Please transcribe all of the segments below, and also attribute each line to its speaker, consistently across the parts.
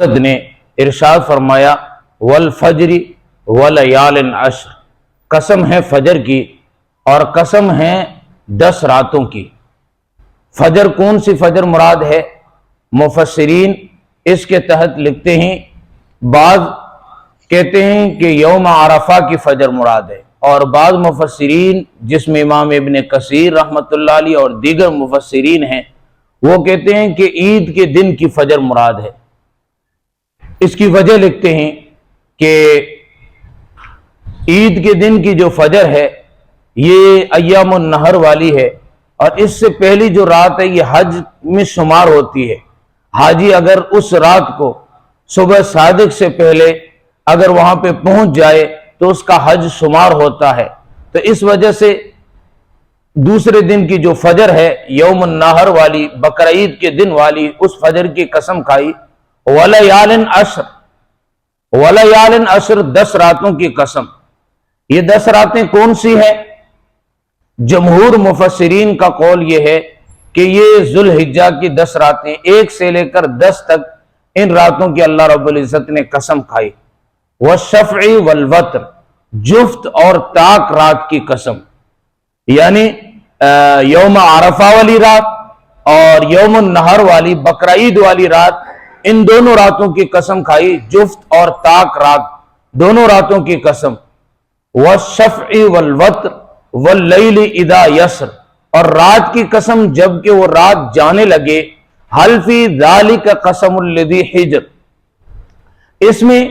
Speaker 1: نے ارشاد فرمایا والفجر ولیال عشر، قسم ہے فجر کی اور قسم ہے 10 راتوں کی۔ فجر کون سی فجر مراد ہے؟ مفسرین اس کے تحت لکھتے ہیں، بعض کہتے ہیں کہ یوم عرفہ کی فجر مراد ہے، اور بعض مفسرین جس میں امام ابن کثیر رحمۃ اللہ علیہ اور دیگر مفسرین ہیں وہ کہتے ہیں کہ عید کے دن کی فجر مراد ہے۔ اس کی وجہ لکھتے ہیں کہ عید کے دن کی جو فجر ہے یہ ایام النہر والی ہے، اور اس سے پہلی جو رات ہے یہ حج میں شمار ہوتی ہے۔ حاجی اگر اس رات کو صبح صادق سے پہلے اگر وہاں پہ پہنچ جائے تو اس کا حج شمار ہوتا ہے۔ تو اس وجہ سے دوسرے دن کی جو فجر ہے یوم النہر والی، بقرعید کے دن والی، اس فجر کی قسم کھائی۔ ولیال عشر، ولیال عشر 10 راتوں کی قسم۔ یہ 10 راتیں کون سی ہیں؟ جمہور مفسرین کا قول یہ ہے کہ یہ ذوالحجہ کی 10 راتیں، 1 سے لے کر 10 تک ان راتوں کی اللہ رب العزت نے قسم کھائی۔ والشفع والوتر، جفت اور طاق رات کی قسم، یعنی یوم عرفہ والی رات اور یوم النہر والی بقرعید والی رات، ان دونوں راتوں کی قسم کھائی، جفت اور طاق رات دونوں راتوں کی قسم۔ والشفع والوتر واللیل اذا یسر، اور رات کی قسم جب کہ وہ رات جانے لگے۔ حل فی ذالک قسم الذی حجر، اس میں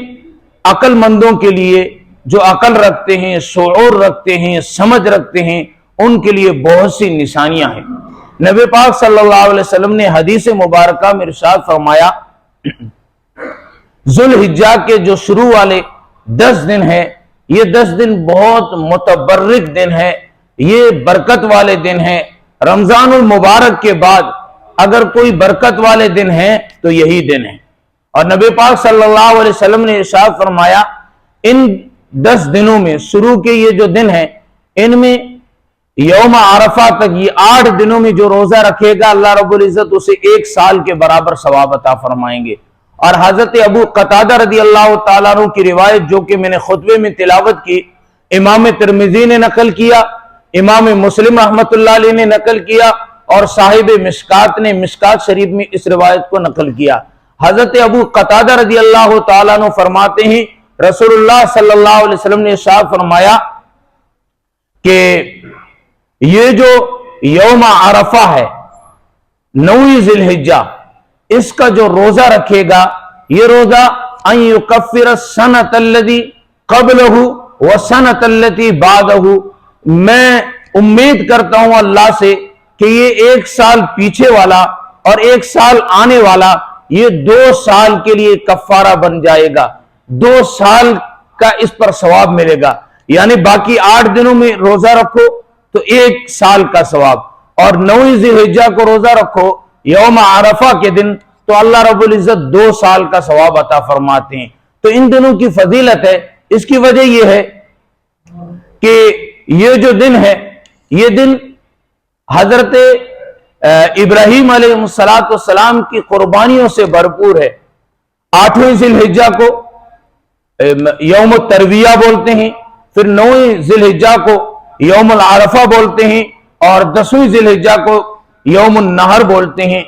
Speaker 1: عقل مندوں کے لیے جو عقل رکھتے ہیں، شعور رکھتے ہیں، سمجھ رکھتے ہیں، ان کے لیے بہت سی نشانیاں ہیں۔ نبی پاک صلی اللہ علیہ وسلم نے حدیث مبارکہ میں ارشاد فرمایا ذوالحجہ کے جو شروع والے 10 دن ہیں یہ 10 دن بہت متبرک دن ہے، یہ برکت والے دن ہیں۔ رمضان المبارک کے بعد اگر کوئی برکت والے دن ہیں تو یہی دن ہے، اور نبی پاک صلی اللہ علیہ وسلم نے ارشاد فرمایا ان 10 دنوں میں شروع کے یہ جو دن ہیں ان میں یوم عرفہ تک یہ 8 دنوں میں جو روزہ رکھے گا اللہ رب العزت اسے 1 سال کے برابر ثواب عطا فرمائیں گے۔ اور حضرت ابو قتادہ رضی اللہ تعالیٰ عنہ کی روایت جو کہ میں نے خطبے میں تلاوت کی، امام ترمذی نے نقل کیا، امام مسلم رحمۃ اللہ علیہ نے نقل کیا، اور صاحب مشکات نے مشکات شریف میں اس روایت کو نقل کیا۔ حضرت ابو قتادہ رضی اللہ تعالیٰ عنہ فرماتے ہیں رسول اللہ صلی اللہ علیہ وسلم نے ارشاد فرمایا کہ یہ جو یوم عرفہ ہے 9 ذی الحجہ، اس کا جو روزہ رکھے گا یہ روزہ ان یکفر السنۃ الذی قبلہ والسنۃ التی بعدہ، میں امید کرتا ہوں اللہ سے کہ یہ 1 سال پیچھے والا اور 1 سال آنے والا یہ 2 سال کے لیے کفارہ بن جائے گا، 2 سال کا اس پر ثواب ملے گا۔ یعنی باقی 8 دنوں میں روزہ رکھو تو 1 سال کا ثواب، اور 9 ذی الحجہ کو روزہ رکھو یوم عرفہ کے دن تو اللہ رب العزت 2 سال کا ثواب عطا فرماتے ہیں۔ تو ان دنوں کی فضیلت ہے۔ اس کی وجہ یہ ہے کہ یہ جو دن ہے یہ دن حضرت ابراہیم علیہ السلام کی قربانیوں سے بھرپور ہے۔ 8ویں ذی الحجہ کو یوم الترویہ بولتے ہیں، پھر 9 ذی الحجہ کو یوم العرفہ بولتے ہیں، اور 10ویں ذی الحجہ کو یوم النہر بولتے ہیں۔